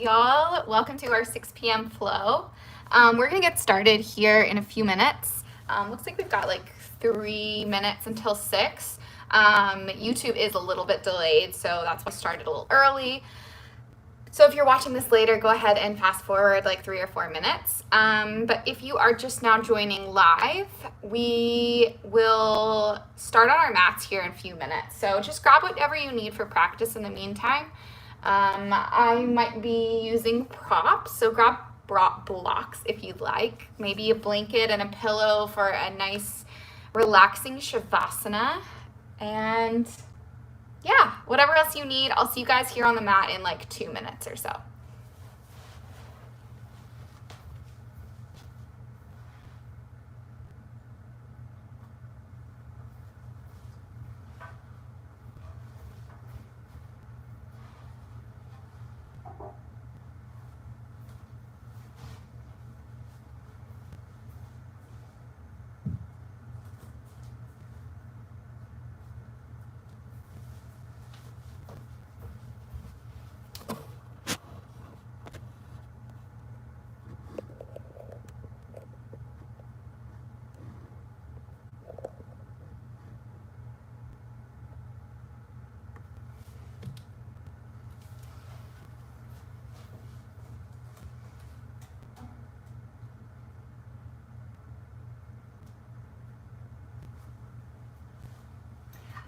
y'all. Welcome to our 6 p.m. flow. We're gonna get started here in a few minutes. Looks like we've got like 3 minutes until 6. YouTube is a little bit delayed, so that's why I started a little early. So if you're watching this later, go ahead and fast forward like 3 or 4 minutes. But if you are just now joining live, we will start on our mats here in a few minutes. So just grab whatever you need for practice in the meantime. I might be using props, so grab blocks if you'd like. Maybe a blanket and a pillow for a nice relaxing shavasana. And yeah, whatever else you need. I'll see you guys here on the mat in like 2 minutes or so.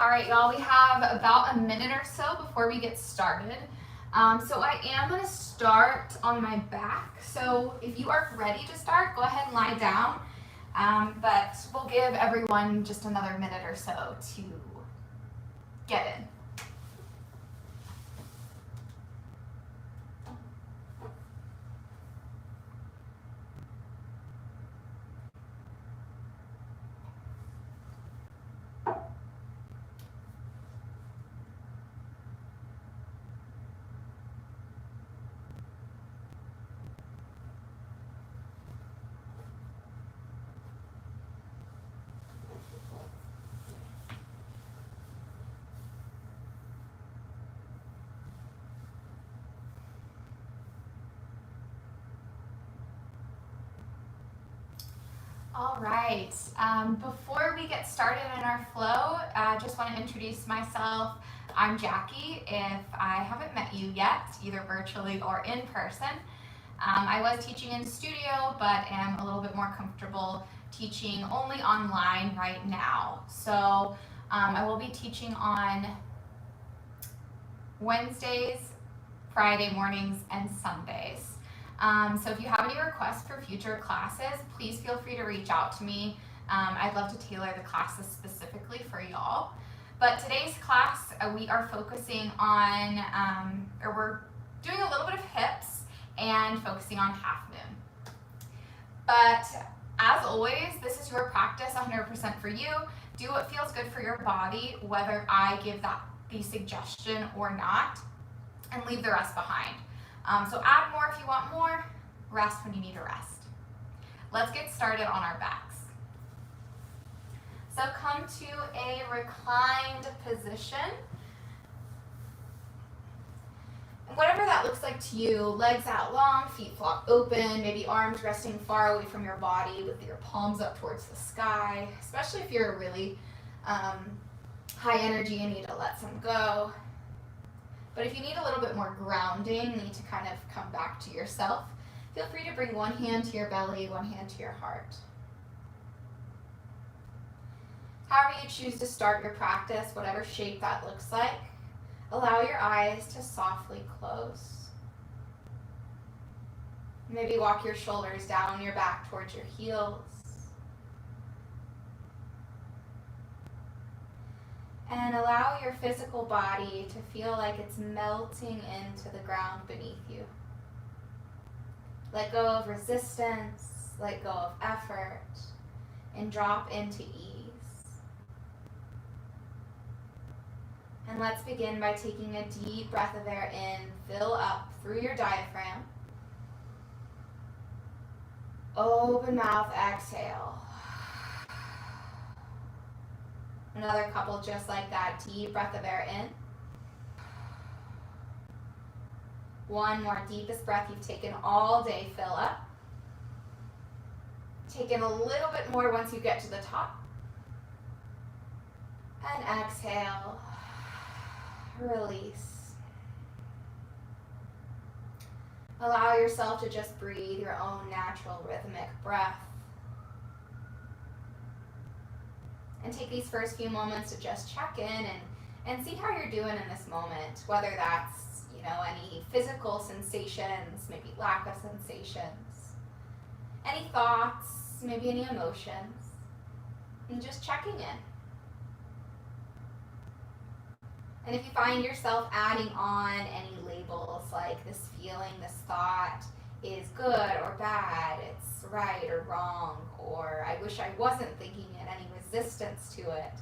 All right, y'all, we have about a minute or so before we get started. So I am gonna start on my back. So if you are ready to start, go ahead and lie down. But we'll give everyone just another minute or so to get in. All right, before we get started in our flow, I just want to introduce myself. I'm Jackie, if I haven't met you yet, either virtually or in person. I was teaching in studio, but am a little bit more comfortable teaching only online right now. So I will be teaching on Wednesdays, Friday mornings, and Sundays. So if you have any requests for future classes, please feel free to reach out to me. I'd love to tailor the classes specifically for y'all. But today's class, we are focusing on, we're doing a little bit of hips and focusing on half moon. But as always, this is your practice 100% for you. Do what feels good for your body, whether I give the suggestion or not, and leave the rest behind. So add more if you want more, rest when you need to rest. Let's get started on our backs. So come to a reclined position. And whatever that looks like to you, legs out long, feet flop open, maybe arms resting far away from your body with your palms up towards the sky, especially if you're really high energy and need to let some go. But if you need a little bit more grounding, need to kind of come back to yourself, feel free to bring one hand to your belly, one hand to your heart. However you choose to start your practice, whatever shape that looks like, allow your eyes to softly close. Maybe walk your shoulders down your back towards your heels. And allow your physical body to feel like it's melting into the ground beneath you. Let go of resistance, let go of effort, and drop into ease. And let's begin by taking a deep breath of air in, fill up through your diaphragm. Open mouth, exhale. Another couple just like that. Deep breath of air in. One more deepest breath you've taken all day, fill up. Take in a little bit more once you get to the top. And exhale, release. Allow yourself to just breathe your own natural rhythmic breath. And take these first few moments to just check in and see how you're doing in this moment, whether that's, any physical sensations, maybe lack of sensations, any thoughts, maybe any emotions, and just checking in. And if you find yourself adding on any labels like this feeling, this thought is good or bad, it's right or wrong, or I wish I wasn't thinking it, any resistance to it,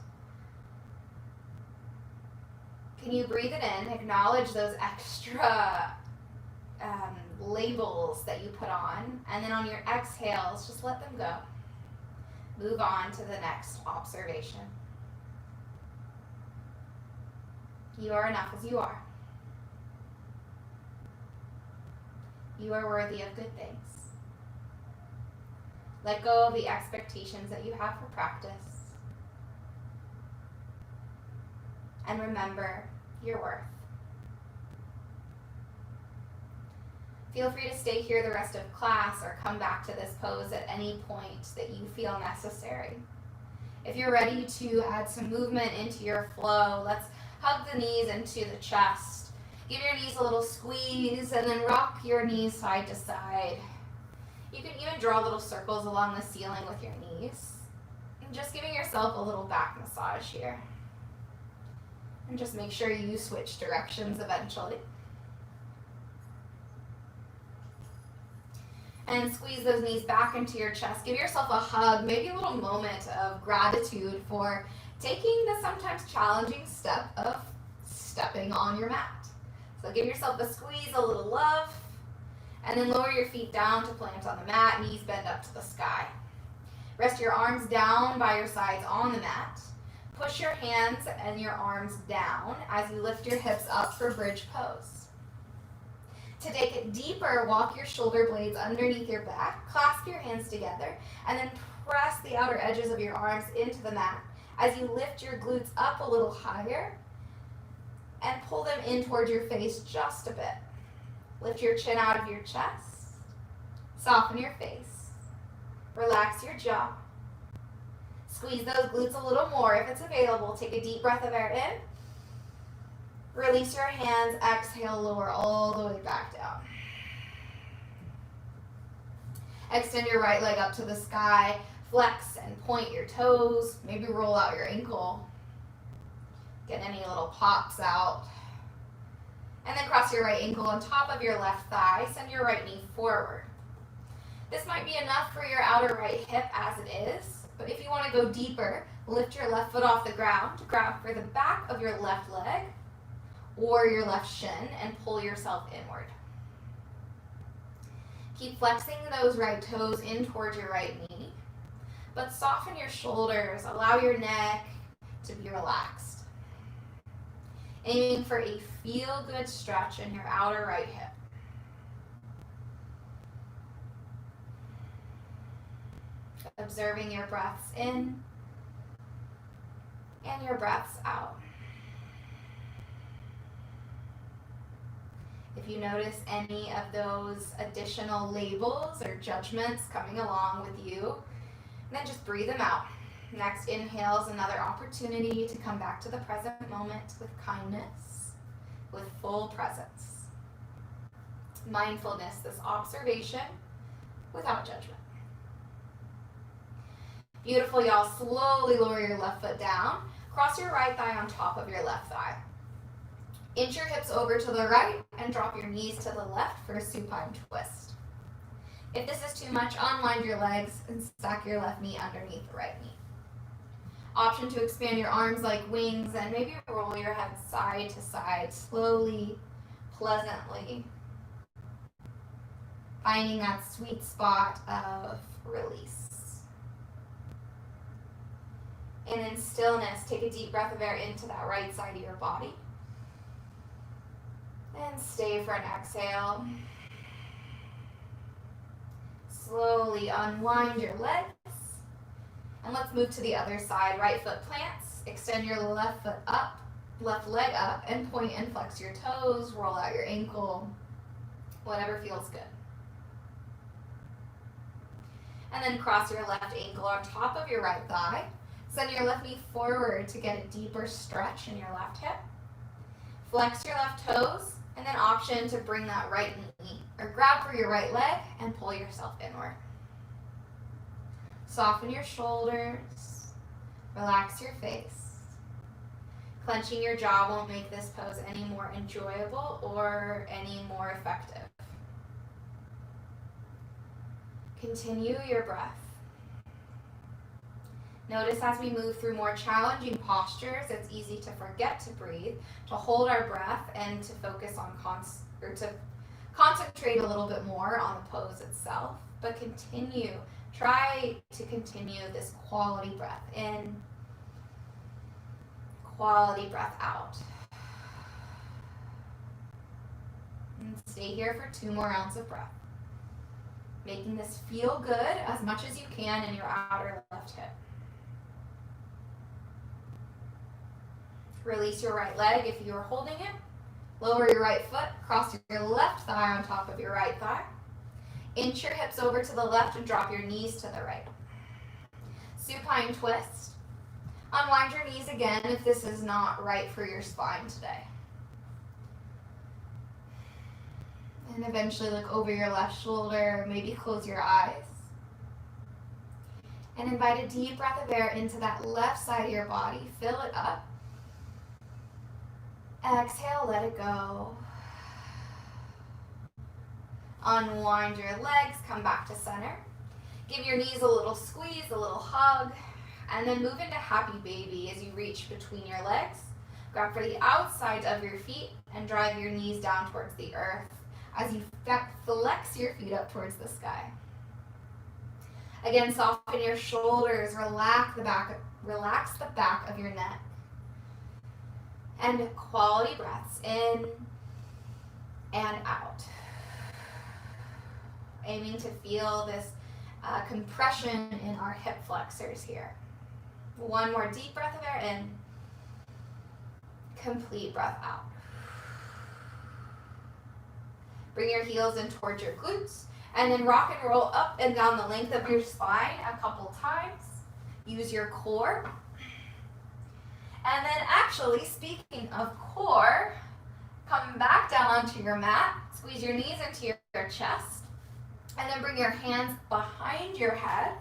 can you breathe it in, acknowledge those extra labels that you put on, and then on your exhales, just let them go. Move on to the next observation. You are enough as you are. You are worthy of good things. Let go of the expectations that you have for practice. And remember your worth. Feel free to stay here the rest of class or come back to this pose at any point that you feel necessary. If you're ready to add some movement into your flow, let's hug the knees into the chest. Give your knees a little squeeze and then rock your knees side to side. You can even draw little circles along the ceiling with your knees. And just giving yourself a little back massage here. And just make sure you switch directions eventually. And squeeze those knees back into your chest. Give yourself a hug, maybe a little moment of gratitude for taking the sometimes challenging step of stepping on your mat. So give yourself a squeeze, a little love, and then lower your feet down to plant on the mat, knees bend up to the sky. Rest your arms down by your sides on the mat. Push your hands and your arms down as you lift your hips up for bridge pose. To take it deeper, walk your shoulder blades underneath your back, clasp your hands together, and then press the outer edges of your arms into the mat as you lift your glutes up a little higher and pull them in towards your face just a bit. Lift your chin out of your chest, soften your face, relax your jaw. Squeeze those glutes a little more if it's available. Take a deep breath of air in. Release your hands, exhale, lower all the way back down. Extend your right leg up to the sky, flex and point your toes, maybe roll out your ankle. Get any little pops out. And then cross your right ankle on top of your left thigh, send your right knee forward. This might be enough for your outer right hip as it is. But if you want to go deeper, lift your left foot off the ground, grab for the back of your left leg or your left shin and pull yourself inward. Keep flexing those right toes in towards your right knee, but soften your shoulders, allow your neck to be relaxed. Aiming for a feel-good stretch in your outer right hip. Observing your breaths in and your breaths out. If you notice any of those additional labels or judgments coming along with you, then just breathe them out. Next inhale is another opportunity to come back to the present moment with kindness, with full presence. Mindfulness, this observation without judgment. Beautiful, y'all. Slowly lower your left foot down. Cross your right thigh on top of your left thigh. Inch your hips over to the right and drop your knees to the left for a supine twist. If this is too much, unwind your legs and stack your left knee underneath the right knee. Option to expand your arms like wings and maybe roll your head side to side slowly, pleasantly. Finding that sweet spot of release. And in stillness, take a deep breath of air into that right side of your body. And stay for an exhale. Slowly unwind your legs. And let's move to the other side. Right foot plants. Extend your left foot up, left leg up, and point and flex your toes. Roll out your ankle. Whatever feels good. And then cross your left ankle on top of your right thigh. Send your left knee forward to get a deeper stretch in your left hip. Flex your left toes, and then option to bring that right knee or grab for your right leg and pull yourself inward. Soften your shoulders. Relax your face. Clenching your jaw won't make this pose any more enjoyable or any more effective. Continue your breath. Notice as we move through more challenging postures, it's easy to forget to breathe, to hold our breath, and to focus on to concentrate a little bit more on the pose itself. But try to continue this quality breath in, quality breath out. And stay here for 2 more rounds of breath. Making this feel good as much as you can in your outer left hip. Release your right leg if you are holding it. Lower your right foot, cross your left thigh on top of your right thigh. Inch your hips over to the left and drop your knees to the right. Supine twist. Unwind your knees again if this is not right for your spine today. And eventually look over your left shoulder, maybe close your eyes. And invite a deep breath of air into that left side of your body. Fill it up. Exhale, let it go. Unwind your legs, come back to center. Give your knees a little squeeze, a little hug, and then move into happy baby as you reach between your legs. Grab for the outside of your feet and drive your knees down towards the earth as you flex your feet up towards the sky. Again, soften your shoulders, relax the back of your neck. And quality breaths in and out. Aiming to feel this compression in our hip flexors here. 1 more deep breath of air in. Complete breath out. Bring your heels in towards your glutes, and then rock and roll up and down the length of your spine a couple times. Use your core. And then actually, speaking of core, come back down onto your mat, squeeze your knees into your chest, and then bring your hands behind your head.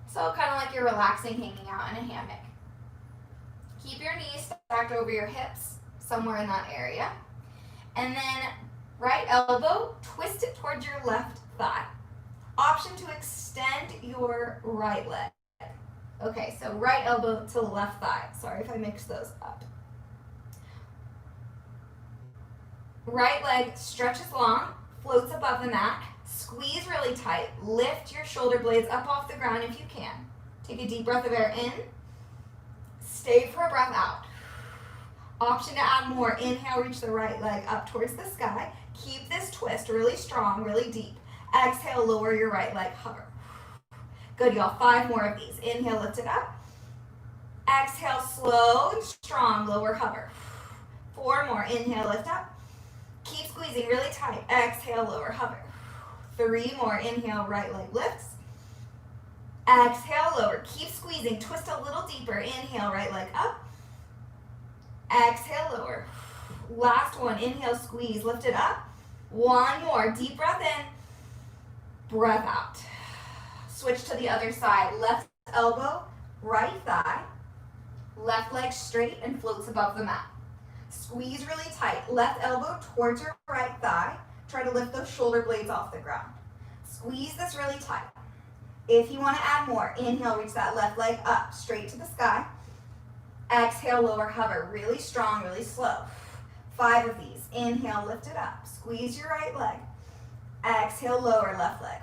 So kind of like you're relaxing, hanging out in a hammock. Keep your knees stacked over your hips, somewhere in that area. And then right elbow, twist it towards your left thigh. Option to extend your right leg. Okay, so right elbow to left thigh. Sorry if I mixed those up. Right leg stretches long, floats above the mat. Squeeze really tight. Lift your shoulder blades up off the ground if you can. Take a deep breath of air in. Stay for a breath out. Option to add more. Inhale, reach the right leg up towards the sky. Keep this twist really strong, really deep. Exhale, lower your right leg, hover. Good, y'all. 5 more of these. Inhale, lift it up. Exhale, slow and strong, lower, hover. 4 more. Inhale, lift up. Keep squeezing really tight. Exhale, lower, hover. 3 more. Inhale, right leg lifts. Exhale, lower. Keep squeezing. Twist a little deeper. Inhale, right leg up. Exhale, lower. Last one. Inhale, squeeze. Lift it up. 1 more. Deep breath in. Breath out. Switch to the other side. Left elbow, right thigh. Left leg straight and floats above the mat. Squeeze really tight. Left elbow towards your right thigh. Try to lift those shoulder blades off the ground. Squeeze this really tight. If you want to add more, inhale, reach that left leg up, straight to the sky. Exhale, lower, hover. Really strong, really slow. 5 of these. Inhale, lift it up. Squeeze your right leg. Exhale, lower, left leg.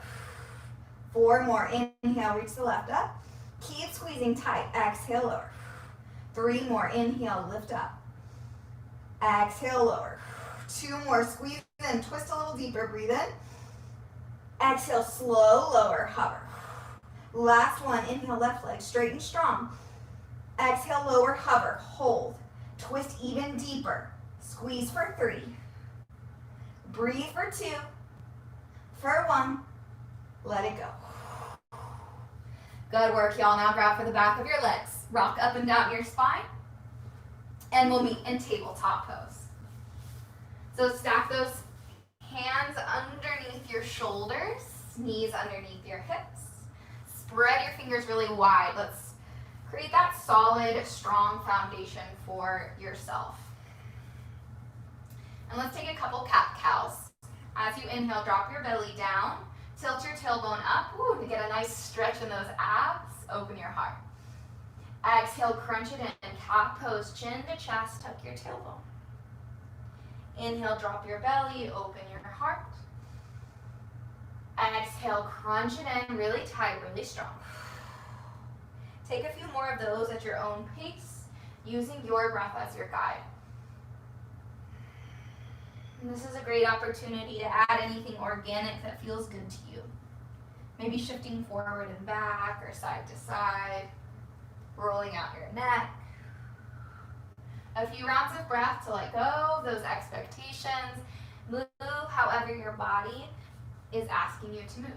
4 more. Inhale, reach the left up. Keep squeezing tight. Exhale, lower. 3 more. Inhale, lift up. Exhale, lower. 2 more. Squeeze in. Twist a little deeper. Breathe in. Exhale, slow, lower, hover. Last one. Inhale, left leg straight and strong. Exhale, lower, hover, hold. Twist even deeper. Squeeze for 3. Breathe for 2. For 1. Let it go. Good work, y'all. Now grab for the back of your legs. Rock up and down your spine. And we'll meet in tabletop pose. So stack those hands underneath your shoulders, knees underneath your hips. Spread your fingers really wide. Let's create that solid, strong foundation for yourself. And let's take a couple cat-cows. As you inhale, drop your belly down. Tilt your tailbone up. Ooh, to get a nice stretch in those abs. Open your heart. Exhale, crunch it in. Cat pose, chin to chest, tuck your tailbone. Inhale, drop your belly, open your heart. Exhale, crunch it in, really tight, really strong. Take a few more of those at your own pace, using your breath as your guide. And this is a great opportunity to add anything organic that feels good to you. Maybe shifting forward and back or side to side, rolling out your neck. A few rounds of breath to let go of those expectations. Move however your body is asking you to move.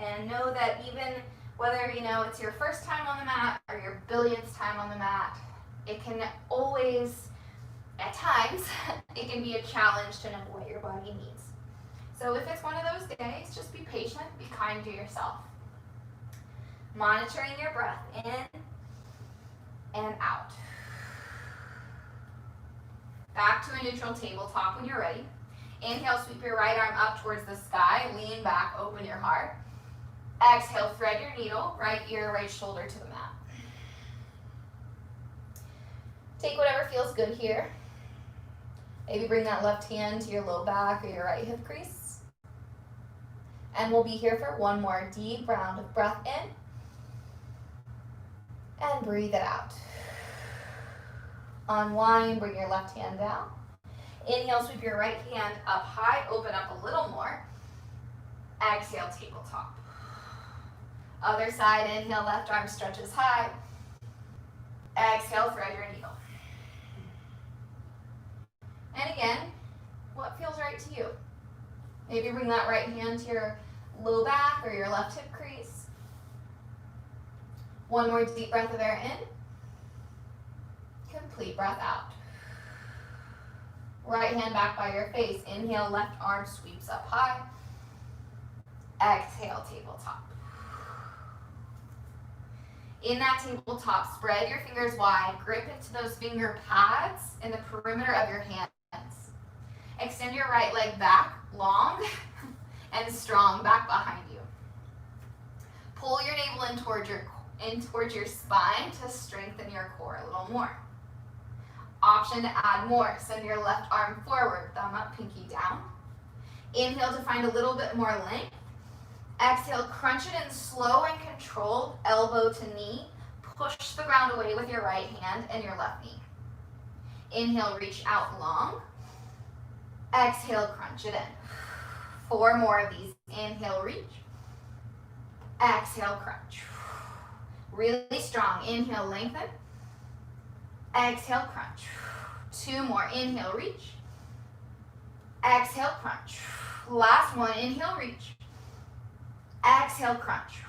And know that even whether it's your first time on the mat or your billionth time on the mat, it can always, at times, it can be a challenge to know what your body needs. So if it's one of those days, just be patient, be kind to yourself. Monitoring your breath in and out. Back to a neutral tabletop when you're ready. Inhale, sweep your right arm up towards the sky. Lean back, open your heart. Exhale, thread your needle, right ear, right shoulder to the mat. Take whatever feels good here. Maybe bring that left hand to your low back or your right hip crease. And we'll be here for one more deep round of breath in. And breathe it out. Unwind, bring your left hand down. Inhale, sweep your right hand up high, open up a little more. Exhale, tabletop. Other side, inhale, left arm stretches high. Exhale, thread your needle. And again, what feels right to you? Maybe bring that right hand to your low back or your left hip crease. One more deep breath of air in. Complete breath out. Right hand back by your face. Inhale, left arm sweeps up high. Exhale, tabletop. In that tabletop, spread your fingers wide. Grip into those finger pads in the perimeter of your hands. Extend your right leg back, long and strong, back behind you. Pull your navel in towards your spine to strengthen your core a little more. Option to add more. Send your left arm forward, thumb up, pinky down. Inhale to find a little bit more length. Exhale, crunch it in slow and controlled, elbow to knee. Push the ground away with your right hand and your left knee. Inhale, reach out long. Exhale, crunch it in. 4 more of these. Inhale, reach. Exhale, crunch. Really strong. Inhale, lengthen. Exhale, crunch. 2 more. Inhale, reach. Exhale, crunch. Last one. Inhale, reach. Exhale, crunch.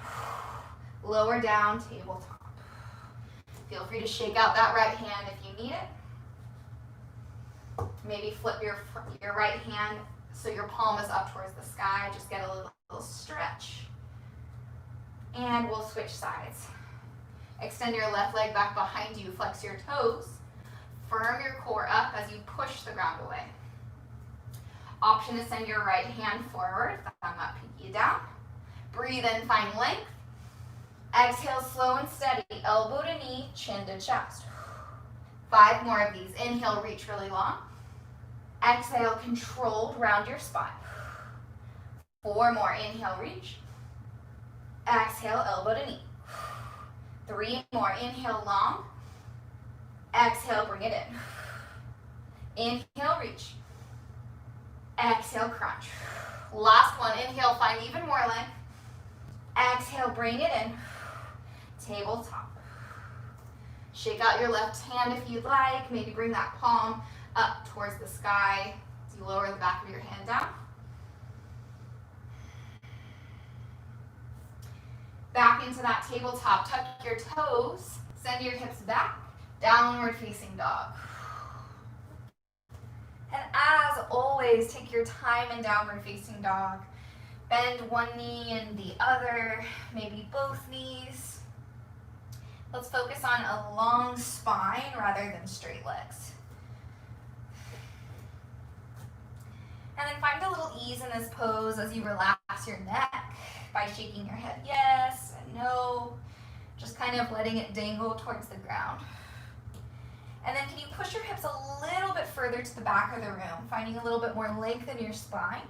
Lower down, tabletop. Feel free to shake out that right hand if you need it. Maybe flip your right hand so your palm is up towards the sky. Just get a little stretch. And we'll switch sides. Extend your left leg back behind you. Flex your toes. Firm your core up as you push the ground away. Option to send your right hand forward. Thumb up, pinky down. Breathe in, find length. Exhale, slow and steady. Elbow to knee, chin to chest. 5 more of these. Inhale, reach really long. Exhale, controlled, round your spine. 4 more. Inhale, reach. Exhale, elbow to knee. 3 more. Inhale, long. Exhale, bring it in. Inhale, reach. Exhale, crunch. Last one, inhale, find even more length. Exhale, bring it in. Tabletop. Shake out your left hand if you'd like. Maybe bring that palm up towards the sky as you lower the back of your hand down. Back into that tabletop. Tuck your toes. Send your hips back. Downward facing dog. And as always, take your time in downward facing dog. Bend one knee and the other, maybe both knees. Let's focus on a long spine rather than straight legs. And then find a little ease in this pose as you relax your neck by shaking your head yes and no, just kind of letting it dangle towards the ground. And then can you push your hips a little bit further to the back of the room, finding a little bit more length in your spine.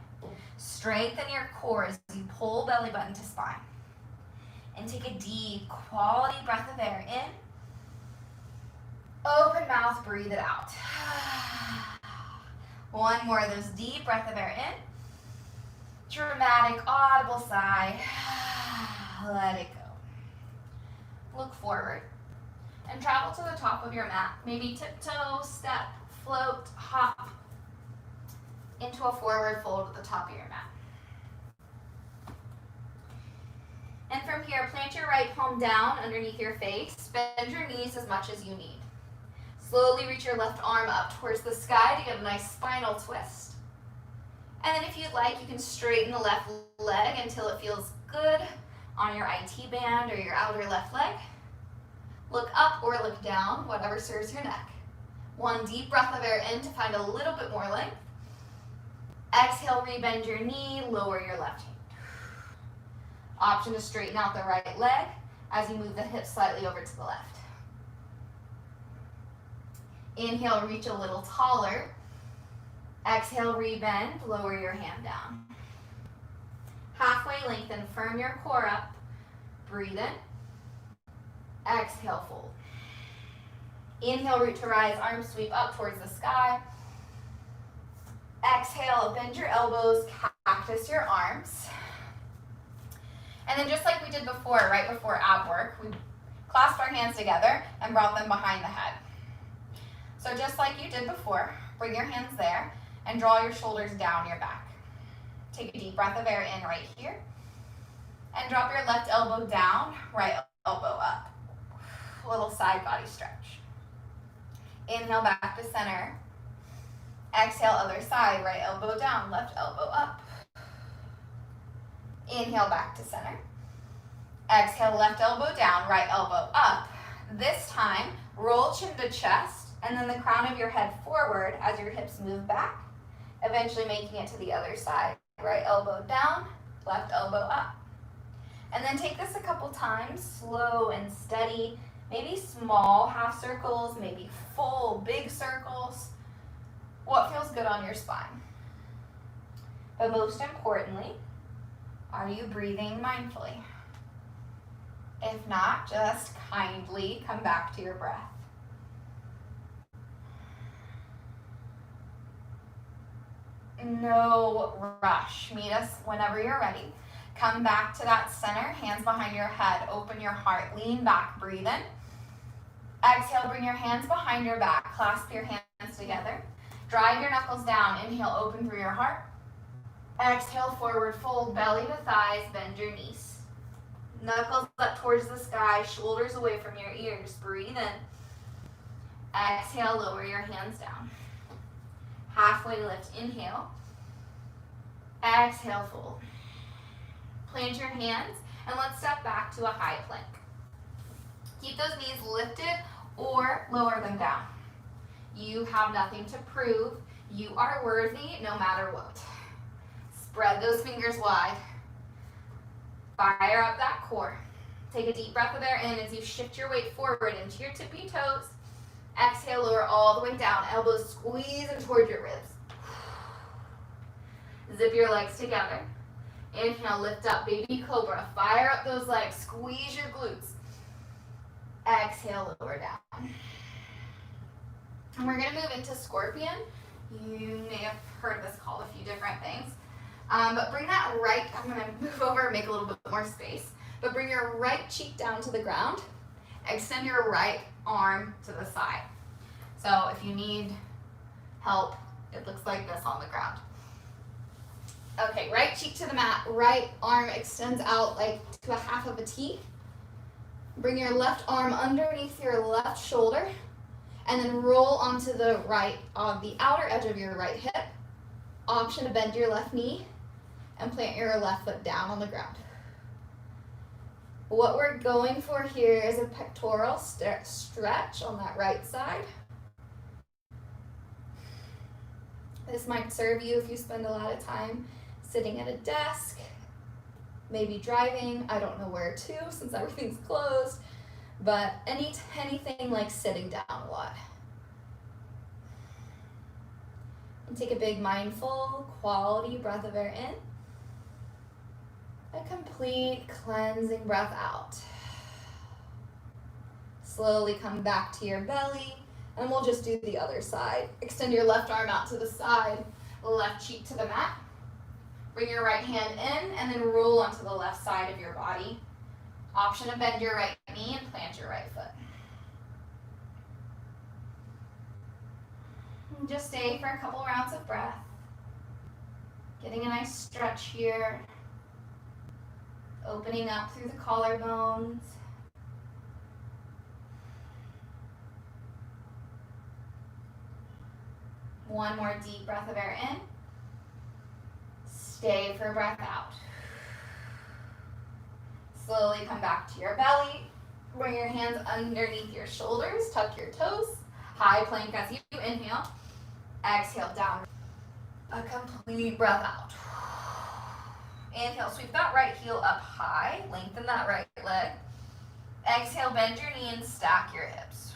Strengthen your core as you pull belly button to spine. And take a deep, quality breath of air in. Open mouth, breathe it out. One more of those deep breath of air in. Dramatic, audible sigh. Let it go. Look forward and travel to the top of your mat. Maybe tiptoe, step, float, hop into a forward fold at the top of your mat. And from here, plant your right palm down underneath your face. Bend your knees as much as you need. Slowly reach your left arm up towards the sky to get a nice spinal twist. And then if you'd like, you can straighten the left leg until it feels good on your IT band or your outer left leg. Look up or look down, whatever serves your neck. One deep breath of air in to find a little bit more length. Exhale, rebend your knee, lower your left hand. Option to straighten out the right leg as you move the hips slightly over to the left. Inhale, reach a little taller. Exhale, rebend, lower your hand down. Halfway lengthen, firm your core up. Breathe in. Exhale, fold. Inhale, root to rise, arms sweep up towards the sky. Exhale, bend your elbows, cactus your arms. And then just like we did before, right before ab work, we clasped our hands together and brought them behind the head. So just like you did before, bring your hands there and draw your shoulders down your back. Take a deep breath of air in right here. And drop your left elbow down, right elbow up. A little side body stretch. Inhale back to center. Exhale, other side, right elbow down, left elbow up. Inhale back to center. Exhale, left elbow down, right elbow up. This time, roll chin to chest, and then the crown of your head forward as your hips move back, eventually making it to the other side. Right elbow down, left elbow up. And then take this a couple times, slow and steady, maybe small half circles, maybe full big circles. What feels good on your spine? But most importantly, are you breathing mindfully? If not, just kindly come back to your breath. No rush. Meet us whenever you're ready. Come back to that center, hands behind your head, open your heart, lean back, breathe in. Exhale, bring your hands behind your back, clasp your hands together. Drive your knuckles down, inhale, open through your heart. Exhale, forward fold, belly to thighs, bend your knees. Knuckles up towards the sky, shoulders away from your ears, breathe in. Exhale, lower your hands down. Halfway lift, inhale. Exhale, fold. Plant your hands and let's step back to a high plank. Keep those knees lifted or lower them down. You have nothing to prove. You are worthy no matter what. Spread those fingers wide. Fire up that core. Take a deep breath of air in as you shift your weight forward into your tippy toes. Exhale, lower all the way down. Elbows squeezing toward your ribs. Zip your legs together. Inhale, lift up, baby cobra. Fire up those legs. Squeeze your glutes. Exhale, lower down. And we're gonna move into scorpion. You may have heard this called a few different things. But bring that right, I'm gonna move over, make a little bit more space. But bring your right cheek down to the ground. Extend your right arm to the side. So if you need help, it looks like this on the ground. Okay, right cheek to the mat, right arm extends out like to a half of a T. Bring your left arm underneath your left shoulder and then roll onto the right, on the outer edge of your right hip. Option to bend your left knee and plant your left foot down on the ground. What we're going for here is a pectoral stretch on that right side. This might serve you if you spend a lot of time sitting at a desk, maybe driving, I don't know where to since everything's closed, but anything like sitting down a lot. And take a big mindful quality breath of air in. A complete cleansing breath out. Slowly come back to your belly, and we'll just do the other side. Extend your left arm out to the side, left cheek to the mat. Bring your right hand in and then roll onto the left side of your body. Option to bend your right knee and plant your right foot. And just stay for a couple rounds of breath. Getting a nice stretch here. Opening up through the collarbones. One more deep breath of air in. Stay for a breath out. Slowly come back to your belly. Bring your hands underneath your shoulders. Tuck your toes. High plank as you inhale. Exhale down. A complete breath out. Inhale, sweep that right heel up high. Lengthen that right leg. Exhale, bend your knee and stack your hips.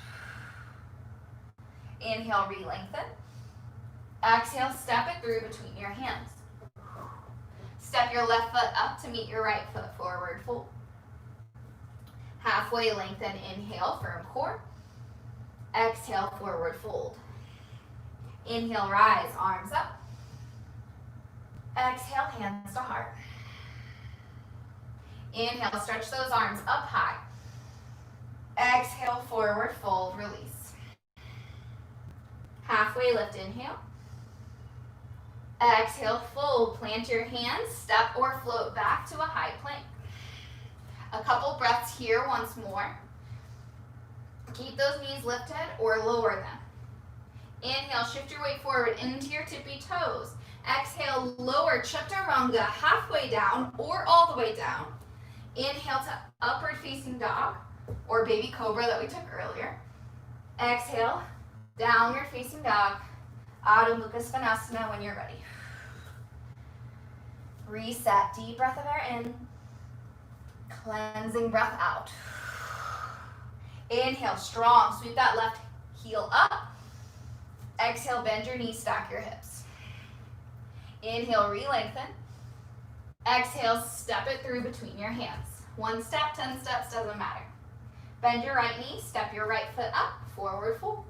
Inhale, re-lengthen. Exhale, step it through between your hands. Step your left foot up to meet your right foot, forward fold. Halfway lengthen, inhale, firm core. Exhale, forward fold. Inhale, rise, arms up. Exhale, hands to heart. Inhale, stretch those arms up high. Exhale, forward fold, release. Halfway lift, inhale. Exhale, fold, plant your hands, step or float back to a high plank. A couple breaths here once more. Keep those knees lifted or lower them. Inhale, shift your weight forward into your tippy toes. Exhale, lower chaturanga halfway down or all the way down. Inhale to upward facing dog or baby cobra that we took earlier. Exhale, downward facing dog, Adho Mukha Svanasana when you're ready. Reset, deep breath of air in, cleansing breath out. Inhale, strong, sweep that left heel up. Exhale, bend your knees, stack your hips. Inhale, re-lengthen. Exhale, step it through between your hands. 1 step, 10 steps, doesn't matter. Bend your right knee, step your right foot up, forward fold.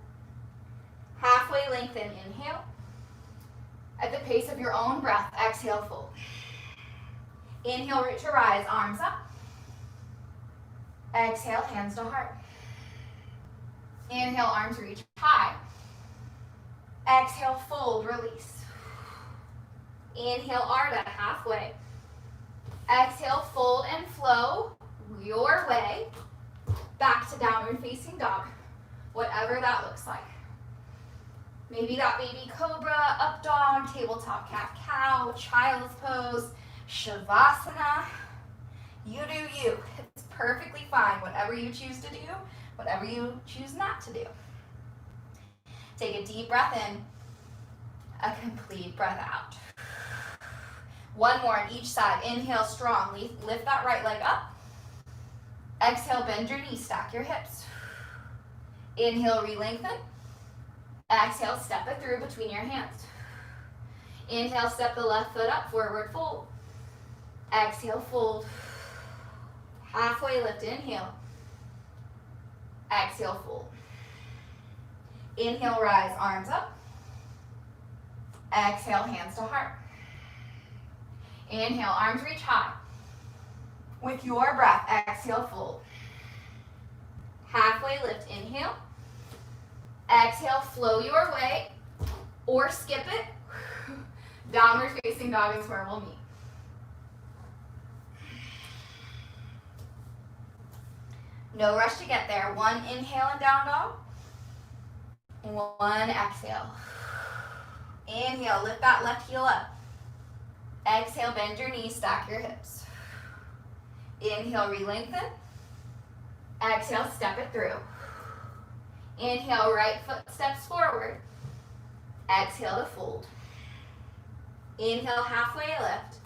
Halfway lengthen, inhale. At the pace of your own breath, exhale, fold. Inhale, root to rise, arms up. Exhale, hands to heart. Inhale, arms reach high. Exhale, fold, release. Inhale, Ardha, halfway. Exhale, fold and flow your way back to downward facing dog, whatever that looks like. Maybe that baby cobra, up dog, tabletop cat-cow, child's pose, shavasana. You do you. It's perfectly fine, whatever you choose to do, whatever you choose not to do. Take a deep breath in, a complete breath out. One more on each side. Inhale, strong. Lift that right leg up. Exhale, bend your knees, stack your hips. Inhale, re-lengthen. Exhale, step it through between your hands. Inhale, step the left foot up, forward fold. Exhale, fold. Halfway lift, inhale. Exhale, fold. Inhale, rise, arms up. Exhale, hands to heart. Inhale, arms reach high. With your breath, exhale, fold. Halfway lift, inhale. Exhale, flow your way, or skip it. Downward facing dog is where we'll meet. No rush to get there. One inhale and down dog. One exhale. Inhale, lift that left heel up. Exhale, bend your knees, stack your hips. Inhale, re-lengthen. Exhale, step it through. Inhale, right foot steps forward. Exhale to fold. Inhale, halfway lift.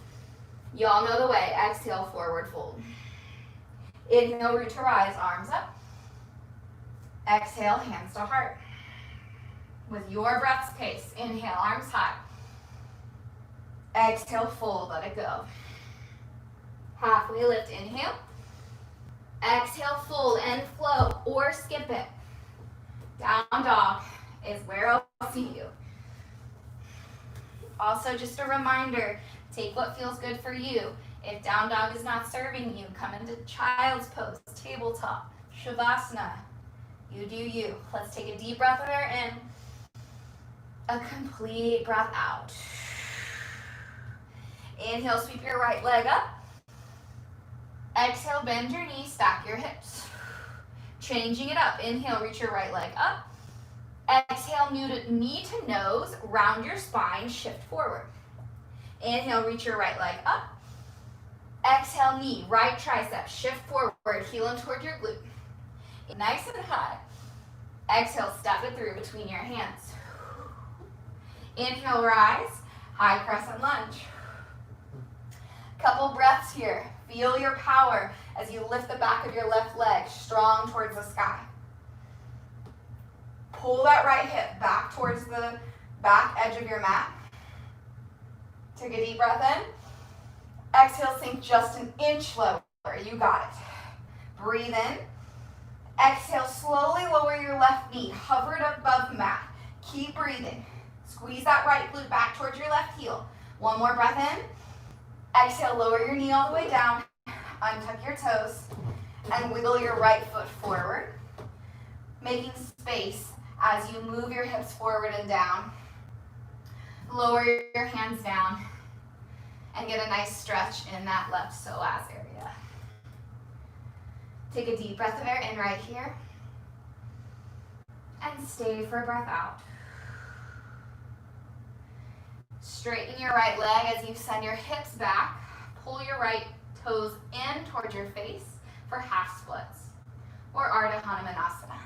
Y'all know the way. Exhale, forward fold. Inhale, root to rise, arms up. Exhale, hands to heart. With your breath's pace, inhale, arms high. Exhale, fold, let it go. Halfway lift, inhale. Exhale, fold and flow, or skip it. Down dog is where I'll see you. Also, just a reminder, take what feels good for you. If down dog is not serving you, come into child's pose, tabletop, shavasana. You do you. Let's take a deep breath of air in. A complete breath out. Inhale, sweep your right leg up. Exhale, bend your knees, stack your hips. Changing it up. Inhale, reach your right leg up. Exhale, knee to nose, round your spine, shift forward. Inhale, reach your right leg up. Exhale, knee, right tricep, shift forward, heel in toward your glute. Nice and high. Exhale, step it through between your hands. Inhale, rise, high crescent lunge. Couple breaths here. Feel your power as you lift the back of your left leg strong towards the sky. Pull that right hip back towards the back edge of your mat. Take a deep breath in. Exhale, sink just an inch lower. You got it. Breathe in. Exhale, slowly lower your left knee. Hover it above the mat. Keep breathing. Squeeze that right glute back towards your left heel. One more breath in. Exhale, lower your knee all the way down. Untuck your toes and wiggle your right foot forward, making space as you move your hips forward and down. Lower your hands down and get a nice stretch in that left psoas area. Take a deep breath of air in right here and stay for a breath out. Straighten your right leg as you send your hips back. Pull your right toes in towards your face for half splits or Ardha Hanumanasana.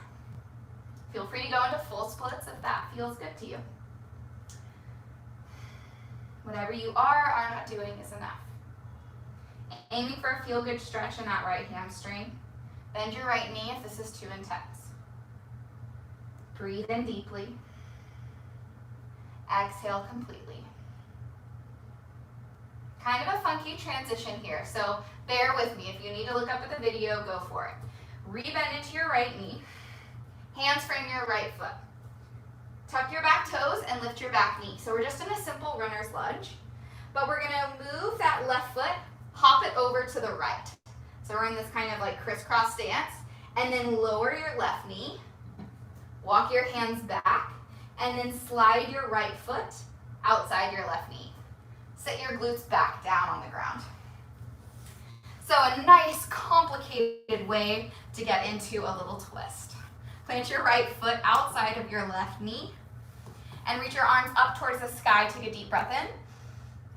Feel free to go into full splits if that feels good to you. Whatever you are not doing is enough. Aiming for a feel-good stretch in that right hamstring. Bend your right knee if this is too intense. Breathe in deeply. Exhale completely. Kind of a funky transition here, so bear with me. If you need to look up at the video, go for it. Rebend into your right knee. Hands frame your right foot. Tuck your back toes and lift your back knee. So we're just in a simple runner's lunge, but we're gonna move that left foot, hop it over to the right. So we're in this kind of like crisscross stance, and then lower your left knee, walk your hands back, and then slide your right foot outside your left knee. Sit your glutes back down on the ground. So a nice complicated way to get into a little twist. Plant your right foot outside of your left knee and reach your arms up towards the sky. Take a deep breath in.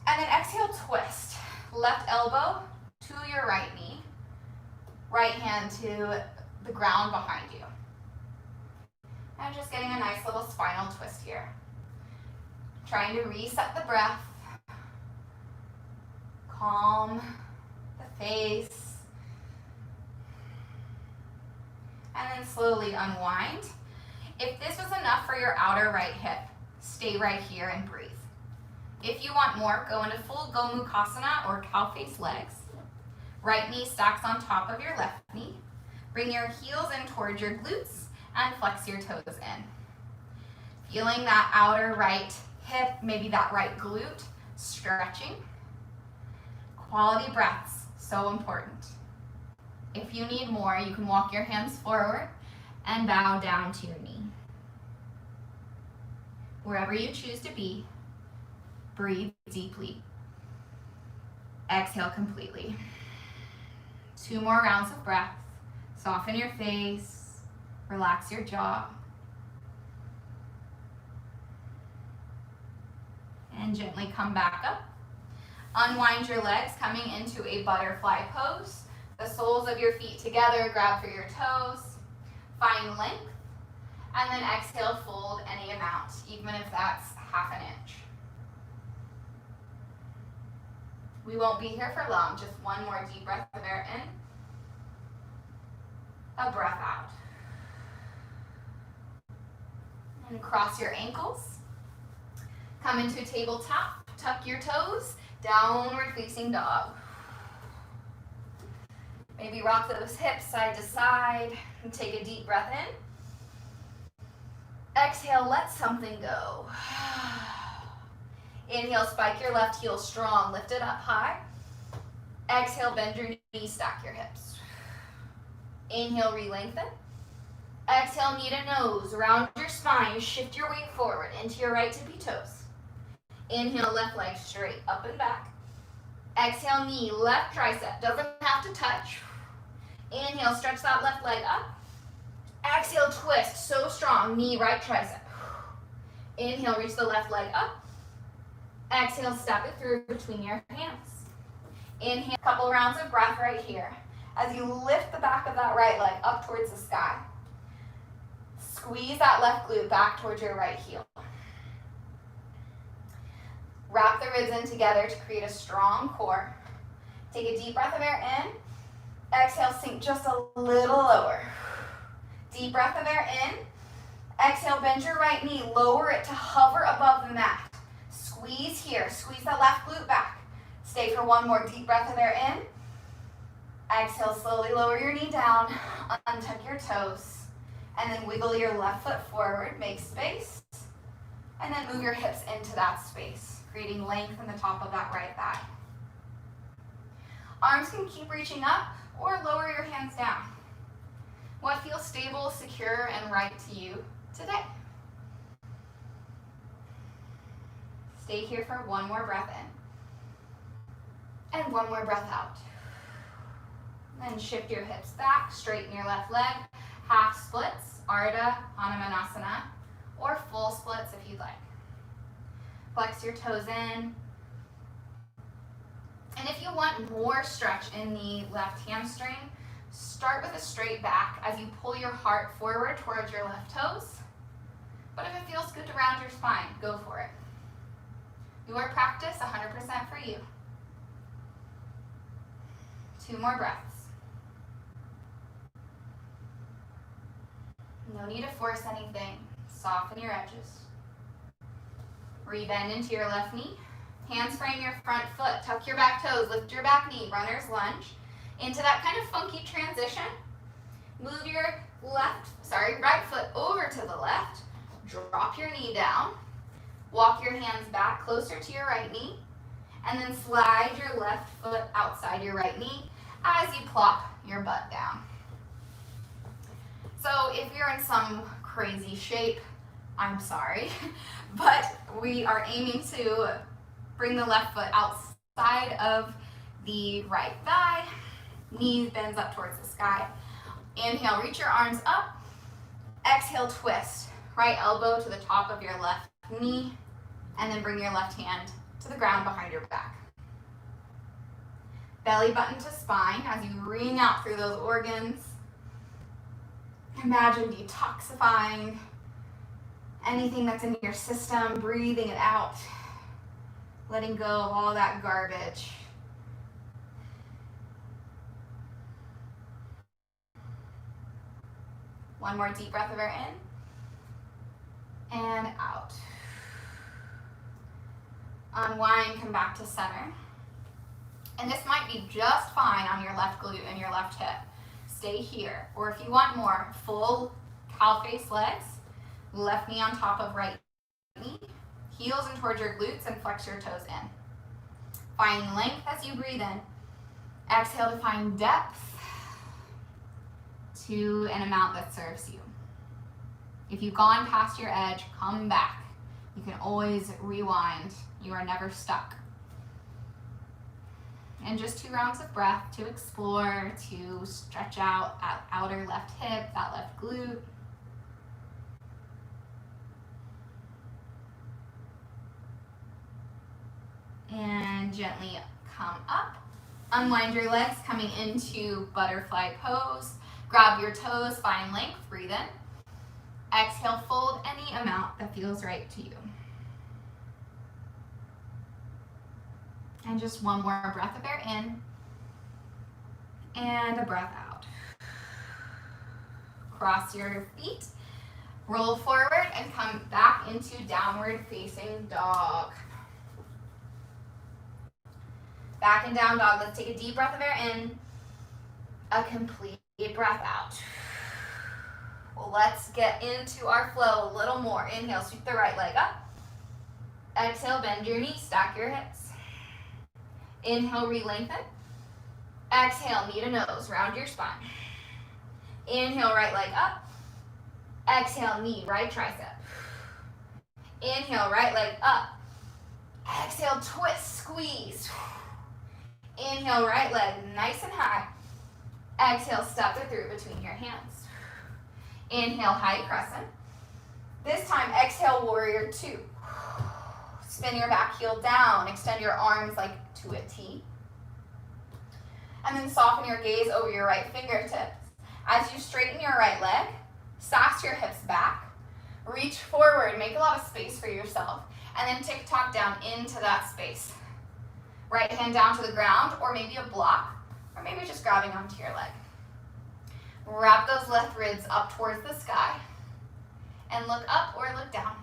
And then exhale, twist. Left elbow to your right knee. Right hand to the ground behind you. And just getting a nice little spinal twist here. Trying to reset the breath. Calm the face. And then slowly unwind. If this was enough for your outer right hip, stay right here and breathe. If you want more, go into full Gomukhasana or cow face legs. Right knee stacks on top of your left knee. Bring your heels in towards your glutes and flex your toes in. Feeling that outer right hip, maybe that right glute, stretching. Quality breaths, so important. If you need more, you can walk your hands forward and bow down to your knee. Wherever you choose to be, breathe deeply. Exhale completely. 2 more rounds of breath. Soften your face, relax your jaw. And gently come back up. Unwind your legs, coming into a butterfly pose. The soles of your feet together, grab for your toes. Find length. And then exhale, fold any amount, even if that's half an inch. We won't be here for long, just one more deep breath of air in. A breath out. And cross your ankles. Come into tabletop, tuck your toes, downward facing dog. Maybe rock those hips side to side and take a deep breath in. Exhale, let something go. Inhale, spike your left heel strong, lift it up high. Exhale, bend your knees, stack your hips. Inhale, re-lengthen. Exhale, knee to nose, round your spine, shift your weight forward into your right tippy toes. Inhale, left leg straight, up and back. Exhale, knee, left tricep, doesn't have to touch. Inhale, stretch that left leg up. Exhale, twist, so strong, knee, right tricep. Inhale, reach the left leg up. Exhale, step it through between your hands. Inhale, a couple rounds of breath right here. As you lift the back of that right leg up towards the sky. Squeeze that left glute back towards your right heel. Wrap the ribs in together to create a strong core. Take a deep breath of air in. Exhale, sink just a little lower. Deep breath of air in. Exhale, bend your right knee, lower it to hover above the mat. Squeeze here, squeeze that left glute back. Stay for one more deep breath of air in. Exhale, slowly lower your knee down, untuck your toes, and then wiggle your left foot forward, make space, and then move your hips into that space, creating length in the top of that right thigh. Arms can keep reaching up or lower your hands down. What feels stable, secure, and right to you today? Stay here for one more breath in. And one more breath out. Then shift your hips back, straighten your left leg, half splits, Ardha Hanumanasana, or full splits if you'd like. Flex your toes in. And if you want more stretch in the left hamstring, start with a straight back as you pull your heart forward towards your left toes. But if it feels good to round your spine, go for it. Your practice, 100% for you. 2 more breaths. No need to force anything. Soften your edges. Rebend into your left knee. Hands frame your front foot. Tuck your back toes. Lift your back knee. Runner's lunge. Into that kind of funky transition. Move your right foot over to the left. Drop your knee down. Walk your hands back closer to your right knee. And then slide your left foot outside your right knee as you plop your butt down. So if you're in some crazy shape, I'm sorry, but we are aiming to bring the left foot outside of the right thigh. Knee bends up towards the sky. Inhale, reach your arms up. Exhale, twist. Right elbow to the top of your left knee, and then bring your left hand to the ground behind your back. Belly button to spine as you wring out through those organs. Imagine detoxifying anything that's in your system, breathing it out, letting go of all that garbage. One more deep breath of air in and out. Unwind, come back to center. And this might be just fine on your left glute and your left hip. Stay here. Or if you want more, full cow face legs. Left knee on top of right knee. Heels in towards your glutes and flex your toes in. Find length as you breathe in. Exhale to find depth to an amount that serves you. If you've gone past your edge, come back. You can always rewind. You are never stuck. And just 2 rounds of breath to explore, to stretch out that outer left hip, that left glute. And gently come up. Unwind your legs, coming into butterfly pose. Grab your toes, find length, breathe in. Exhale, fold any amount that feels right to you. And just one more breath of air in. And a breath out. Cross your feet. Roll forward and come back into downward facing dog. Back and down dog. Let's take a deep breath of air in. A complete breath out. Well, let's get into our flow a little more. Inhale, sweep the right leg up. Exhale, bend your knees, stack your hips. Inhale, re-lengthen. Exhale, knee to nose, round your spine. Inhale, right leg up. Exhale, knee, right tricep. Inhale, right leg up. Exhale, twist, squeeze. Inhale, right leg nice and high. Exhale, step it through between your hands. Inhale, high crescent. This time, exhale, warrior 2. Spin your back heel down. Extend your arms like to a T. And then soften your gaze over your right fingertips. As you straighten your right leg, sass your hips back. Reach forward, make a lot of space for yourself. And then tick-tock down into that space. Right hand down to the ground, or maybe a block, or maybe just grabbing onto your leg. Wrap those left ribs up towards the sky, and look up or look down.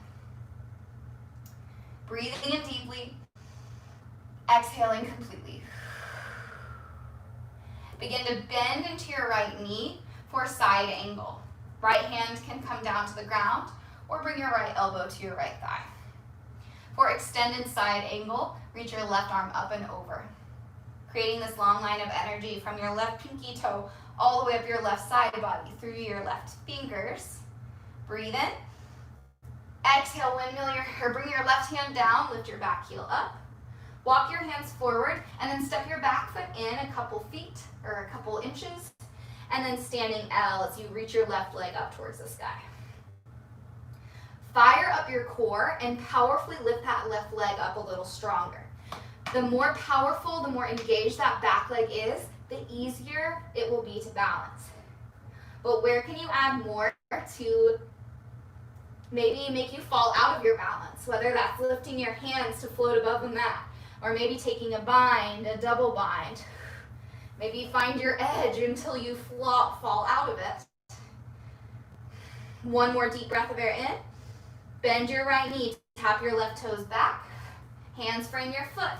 Breathing in deeply, exhaling completely. Begin to bend into your right knee for side angle. Right hand can come down to the ground, or bring your right elbow to your right thigh. For extended side angle, reach your left arm up and over, creating this long line of energy from your left pinky toe all the way up your left side body through your left fingers. Breathe in. Exhale, windmill or bring your left hand down, lift your back heel up. Walk your hands forward and then step your back foot in a couple feet or a couple inches, and then standing L as you reach your left leg up towards the sky. Fire up your core and powerfully lift that left leg up a little stronger. The more powerful, the more engaged that back leg is, the easier it will be to balance. But where can you add more to maybe make you fall out of your balance? Whether that's lifting your hands to float above the mat, or maybe taking a bind, a double bind. Maybe find your edge until you fall out of it. One more deep breath of air in. Bend your right knee, tap your left toes back. Hands frame your foot.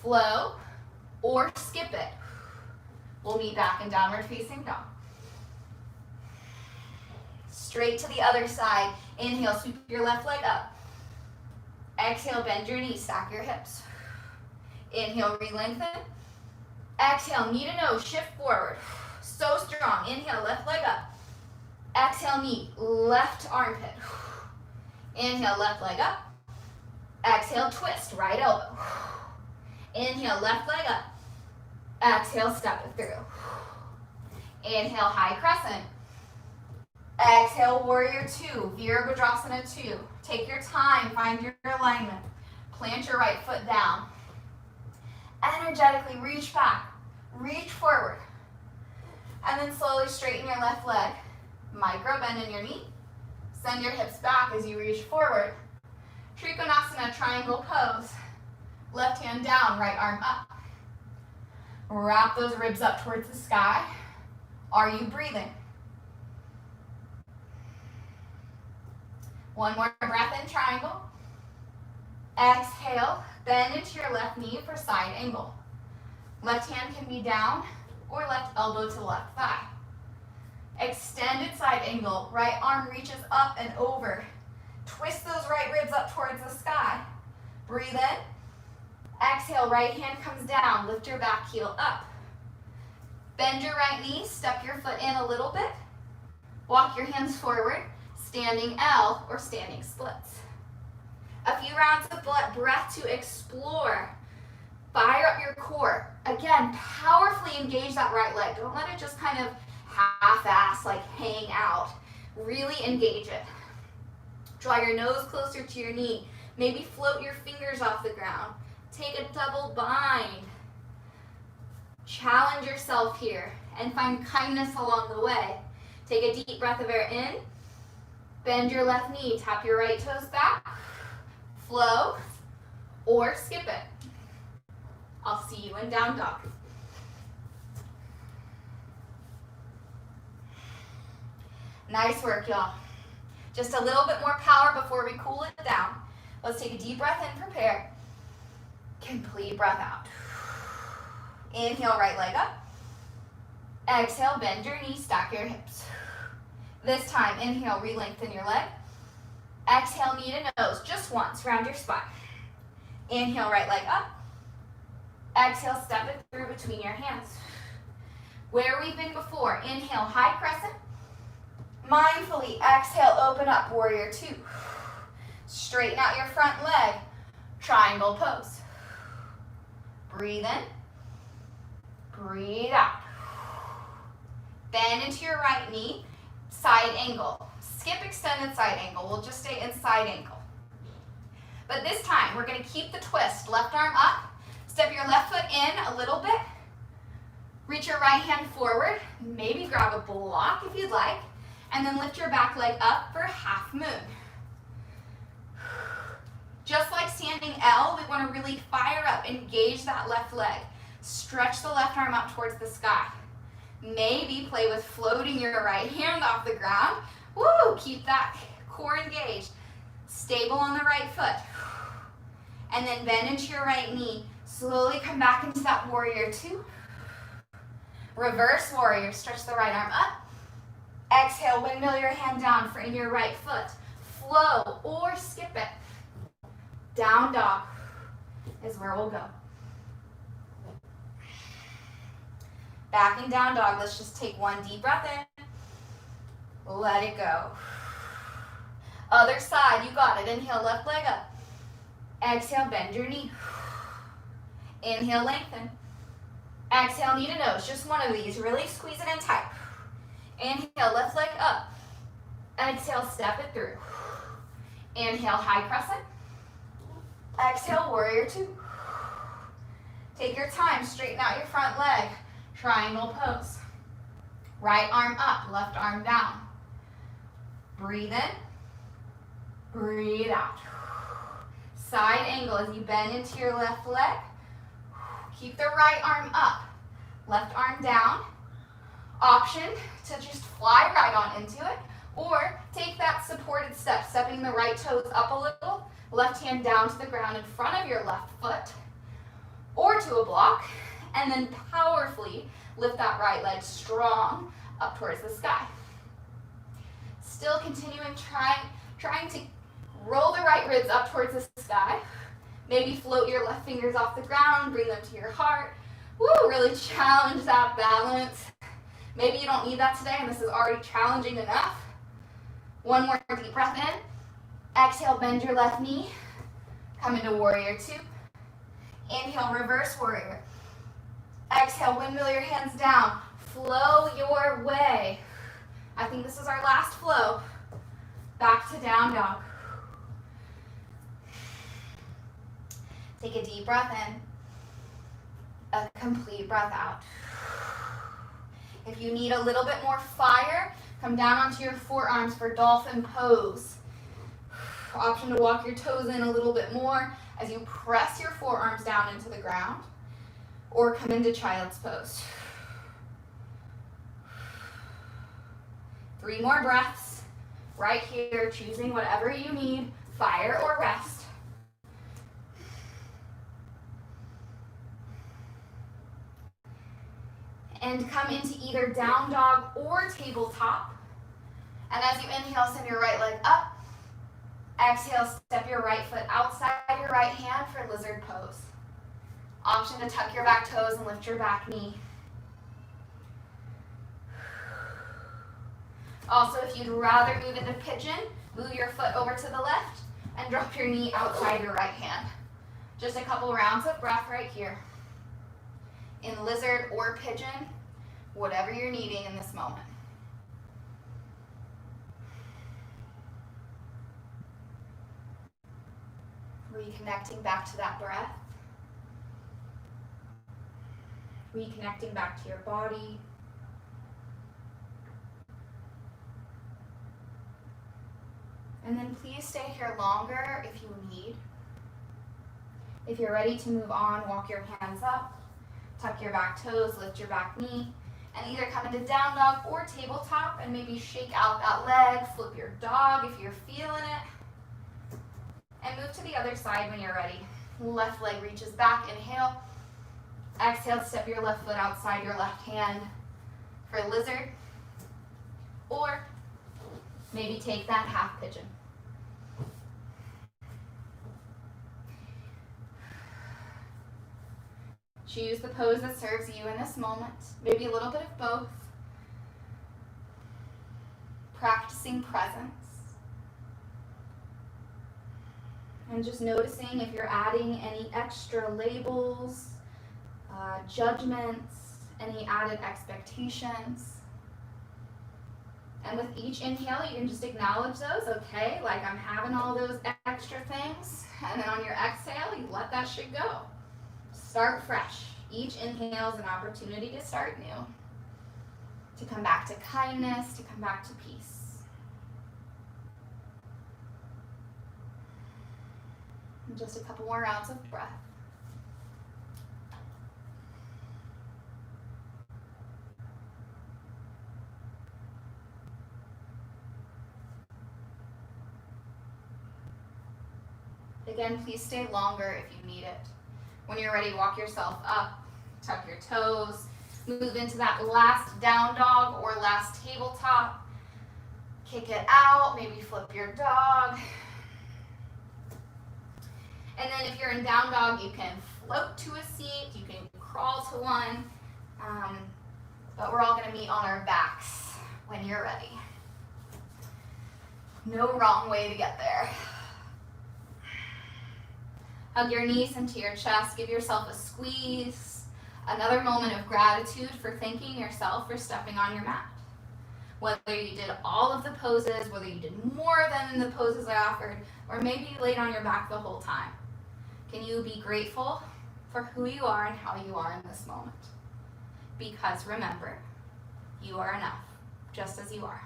Flow or skip it. We'll meet back in downward facing dog. Straight to the other side. Inhale, sweep your left leg up. Exhale, bend your knees, stack your hips. Inhale, re-lengthen. Exhale, knee to nose, shift forward. So strong. Inhale, left leg up. Exhale, knee, left armpit. Inhale, left leg up. Exhale, twist, right elbow. Inhale, left leg up. Exhale, step it through. Inhale, high crescent. Exhale, warrior 2, Virabhadrasana 2. Take your time, find your alignment. Plant your right foot down. Energetically reach back, reach forward. And then slowly straighten your left leg. Micro bend in your knee. Send your hips back as you reach forward. Trikonasana, triangle pose. Left hand down, right arm up. Wrap those ribs up towards the sky. Are you breathing? One more breath in triangle. Exhale, bend into your left knee for side angle. Left hand can be down or left elbow to left thigh. Extended side angle, right arm reaches up and over. Twist those right ribs up towards the sky. Breathe in. Exhale, right hand comes down. Lift your back heel up. Bend your right knee, step your foot in a little bit. Walk your hands forward, standing L or standing splits. A few rounds of breath to explore. Fire up your core. Again, powerfully engage that right leg. Don't let it just kind of half-ass, like hang out. Really engage it. Draw your nose closer to your knee. Maybe float your fingers off the ground. Take a double bind. Challenge yourself here and find kindness along the way. Take a deep breath of air in. Bend your left knee. Tap your right toes back. Flow or skip it. I'll see you in down dog. Nice work, y'all. Just a little bit more power before we cool it down. Let's take a deep breath in, prepare. Complete breath out. Inhale, right leg up. Exhale, bend your knees, stack your hips. This time, inhale, re-lengthen your leg. Exhale, knee to nose, just once, round your spine. Inhale, right leg up. Exhale, step it through between your hands. Where we've been before, inhale, high crescent. Mindfully, exhale, open up, warrior two. Straighten out your front leg, triangle pose. Breathe in, breathe out. Bend into your right knee, side angle. Skip extended side angle, we'll just stay in side angle. But this time, we're gonna keep the twist. Left arm up, step your left foot in a little bit. Reach your right hand forward, maybe grab a block if you'd like, and then lift your back leg up for half moon. Just like standing L, we want to really fire up, engage that left leg. Stretch the left arm up towards the sky. Maybe play with floating your right hand off the ground. Woo, keep that core engaged. Stable on the right foot. And then bend into your right knee. Slowly come back into that warrior two. Reverse warrior, stretch the right arm up. Exhale, windmill your hand down, frame your right foot. Flow or skip it. Down dog is where we'll go. Back in down dog, let's just take one deep breath in. Let it go. Other side, you got it. Inhale, left leg up. Exhale, bend your knee. Inhale, lengthen. Exhale, knee to nose. Just one of these. Really squeeze it in tight. Inhale, left leg up. Exhale, step it through. Inhale, high crescent. Exhale, warrior two. Take your time, straighten out your front leg. Triangle pose. Right arm up, left arm down. Breathe in, breathe out. Side angle as you bend into your left leg. Keep the right arm up, left arm down. Option to just fly right on into it, or take that supported step, stepping the right toes up a little, left hand down to the ground in front of your left foot, or to a block, and then powerfully lift that right leg strong up towards the sky. Still continuing, trying to roll the right ribs up towards the sky. Maybe float your left fingers off the ground, bring them to your heart. Woo, really challenge that balance. Maybe you don't need that today and this is already challenging enough. One more deep breath in. Exhale, bend your left knee. Come into warrior two. Inhale, reverse warrior. Exhale, windmill your hands down. Flow your way. I think this is our last flow. Back to down dog. Take a deep breath in. A complete breath out. If you need a little bit more fire, come down onto your forearms for Dolphin Pose. Option to walk your toes in a little bit more as you press your forearms down into the ground, or come into Child's Pose. 3 more breaths, right here, choosing whatever you need, fire or rest. And come into either down dog or tabletop. And as you inhale, send your right leg up. Exhale, step your right foot outside your right hand for lizard pose. Option to tuck your back toes and lift your back knee. Also, if you'd rather move into pigeon, move your foot over to the left and drop your knee outside your right hand. Just a couple rounds of breath right here. In lizard or pigeon, whatever you're needing in this moment. Reconnecting back to that breath. Reconnecting back to your body. And then please stay here longer if you need. If you're ready to move on, walk your hands up, tuck your back toes, lift your back knee, and either come into down dog or tabletop and maybe shake out that leg, flip your dog if you're feeling it, and move to the other side when you're ready. Left leg reaches back, inhale. Exhale, step your left foot outside your left hand for lizard, or maybe take that half pigeon. Choose the pose that serves you in this moment. Maybe a little bit of both. Practicing presence. And just noticing if you're adding any extra labels, judgments, any added expectations. And with each inhale, you can just acknowledge those, okay? Like I'm having all those extra things. And then on your exhale, you let that shit go. Start fresh. Each inhale is an opportunity to start new. To come back to kindness, to come back to peace. And just a couple more rounds of breath. Again, please stay longer if you need it. When you're ready, walk yourself up, tuck your toes, move into that last down dog or last tabletop. Kick it out, maybe flip your dog. And then if you're in down dog, you can float to a seat, you can crawl to one, but we're all gonna meet on our backs when you're ready. No wrong way to get there. Hug your knees into your chest, give yourself a squeeze. Another moment of gratitude for thanking yourself for stepping on your mat. Whether you did all of the poses, whether you did more than the poses I offered, or maybe you laid on your back the whole time. Can you be grateful for who you are and how you are in this moment? Because remember, you are enough, just as you are.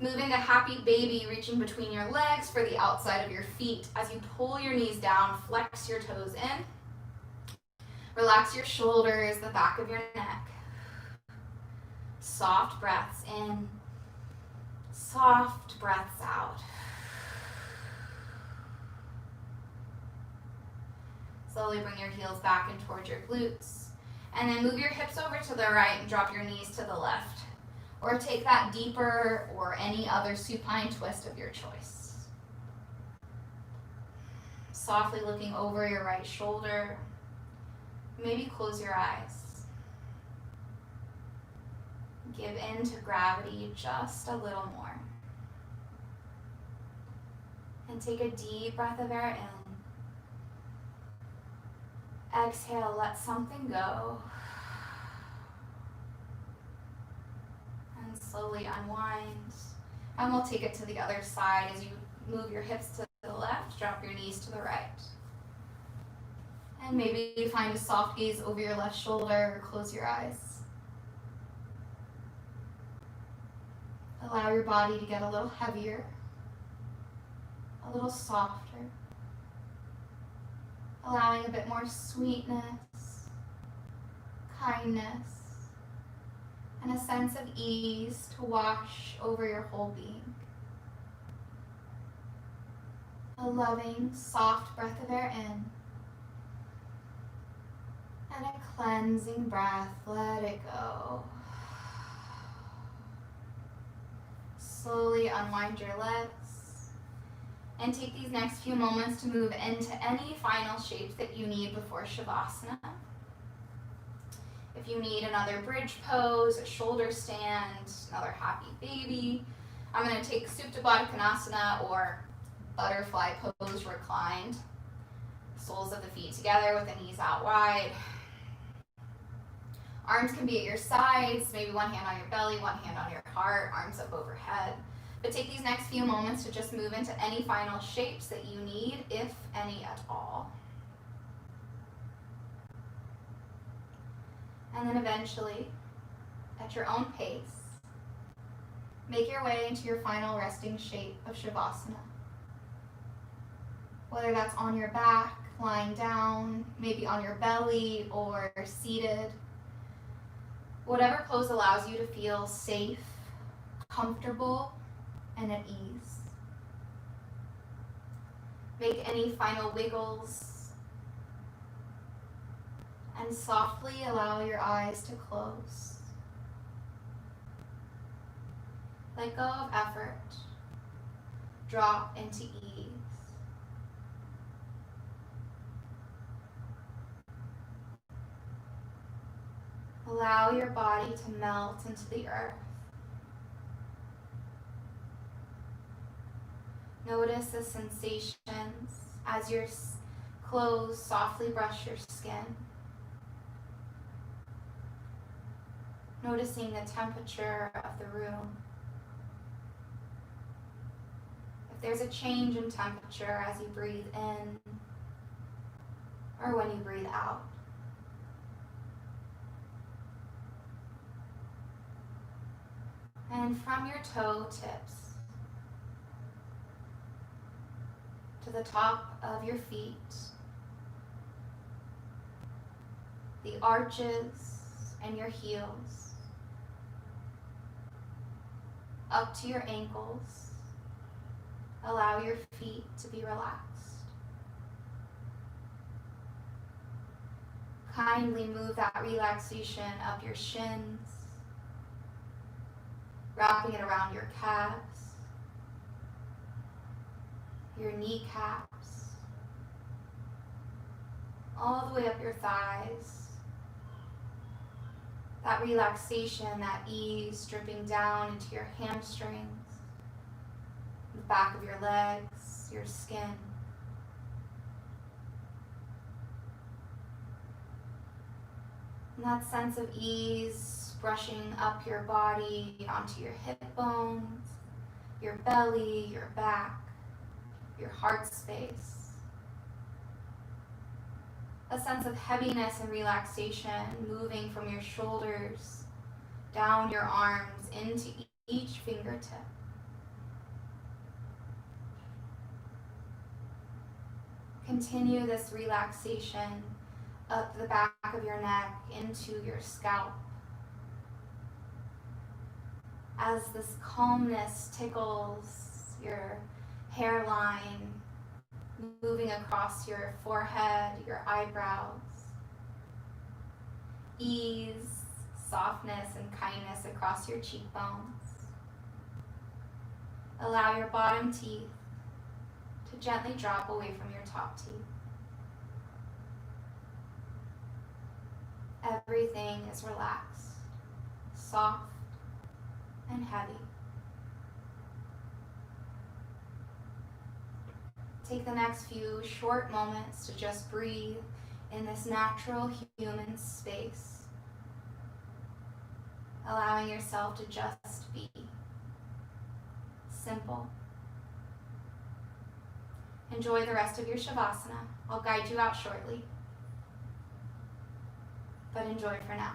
Move into happy baby, reaching between your legs for the outside of your feet. As you pull your knees down, flex your toes in. Relax your shoulders, the back of your neck. Soft breaths in, soft breaths out. Slowly bring your heels back and towards your glutes. And then move your hips over to the right and drop your knees to the left. Or take that deeper or any other supine twist of your choice. Softly looking over your right shoulder. Maybe close your eyes. Give in to gravity just a little more. And take a deep breath of air in. Exhale, let something go. And slowly unwind. And we'll take it to the other side as you move your hips to the left, drop your knees to the right. And maybe you find a soft gaze over your left shoulder or close your eyes. Allow your body to get a little heavier, a little softer, allowing a bit more sweetness, kindness, and a sense of ease to wash over your whole being. A loving, soft breath of air in, and a cleansing breath, let it go. Slowly unwind your legs, And take these next few moments to move into any final shapes that you need before Shavasana. If you need another bridge pose, a shoulder stand, another happy baby, I'm going to take Supta Baddha Konasana or butterfly pose reclined. Soles of the feet together with the knees out wide. Arms can be at your sides, maybe one hand on your belly, one hand on your heart, arms up overhead. But take these next few moments to just move into any final shapes that you need, if any at all. And then eventually, at your own pace, make your way into your final resting shape of Shavasana. Whether that's on your back, lying down, maybe on your belly, or seated. Whatever pose allows you to feel safe, comfortable, and at ease. Make any final wiggles, and softly allow your eyes to close. Let go of effort. Drop into ease. Allow your body to melt into the earth. Notice the sensations as your clothes softly brush your skin. Noticing the temperature of the room. If there's a change in temperature as you breathe in or when you breathe out. And from your toe tips to the top of your feet, the arches and your heels, up to your ankles, allow your feet to be relaxed. Kindly move that relaxation up your shins, wrapping it around your calves, your kneecaps, all the way up your thighs. That relaxation, that ease dripping down into your hamstrings, the back of your legs, your skin. And that sense of ease brushing up your body onto your hip bones, your belly, your back, your heart space. A sense of heaviness and relaxation moving from your shoulders, down your arms, into each fingertip. Continue this relaxation up the back of your neck into your scalp. As this calmness tickles your hairline, moving across your forehead, your eyebrows. Ease, softness, and kindness across your cheekbones. Allow your bottom teeth to gently drop away from your top teeth. Everything is relaxed, soft, and heavy. Take the next few short moments to just breathe in this natural human space, allowing yourself to just be simple. Enjoy the rest of your Shavasana. I'll guide you out shortly, but enjoy for now.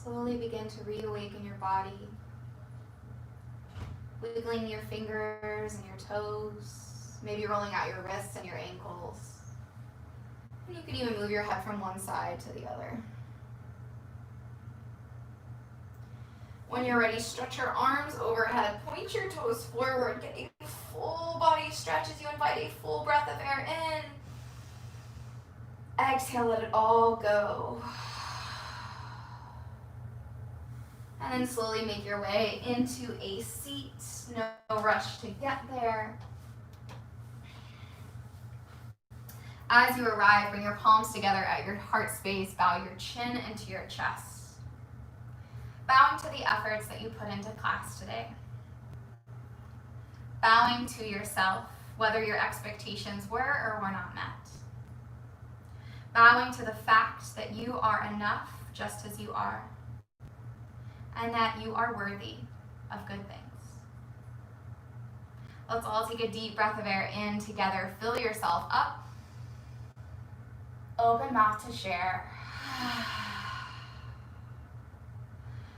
Slowly begin to reawaken your body. wiggling your fingers and your toes, maybe rolling out your wrists and your ankles. And you can even move your head from one side to the other. When you're ready, stretch your arms overhead, point your toes forward, get a full body stretch as you invite a full breath of air in. Exhale, let it all go. And then slowly make your way into a seat. No rush to get there. As you arrive, bring your palms together at your heart space. Bow your chin into your chest. Bowing to the efforts that you put into class today. Bowing to yourself, whether your expectations were or were not met. Bowing to the fact that you are enough just as you are, and that you are worthy of good things. Let's all take a deep breath of air in together. Fill yourself up. Open mouth to share.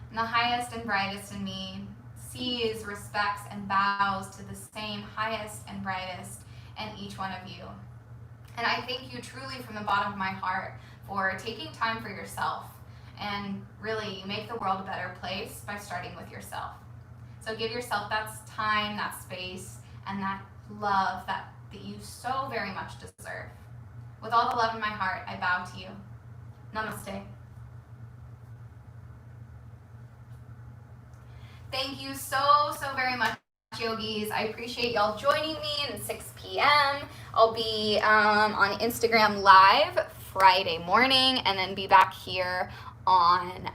And the highest and brightest in me sees, respects, and bows to the same highest and brightest in each one of you. And I thank you truly from the bottom of my heart for taking time for yourself. And really, you make the world a better place by starting with yourself. So give yourself that time, that space, and that love that you so very much deserve. With all the love in my heart, I bow to you. Namaste. Thank you so very much, yogis. I appreciate y'all joining me at 6 p.m. I'll be on Instagram Live Friday morning and then be back here on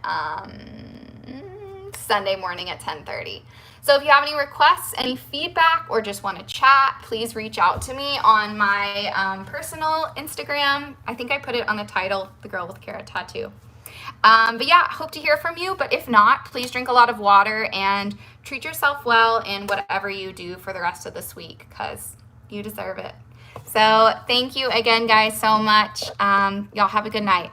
Sunday morning at 10:30. So if you have any requests, any feedback, or just want to chat, please reach out to me on my personal Instagram. I think I put it on the title, The Girl with Carrot Tattoo. But yeah, hope to hear from you. But if not, please drink a lot of water and treat yourself well in whatever you do for the rest of this week, because you deserve it. So thank you again, guys, so much. Y'all have a good night.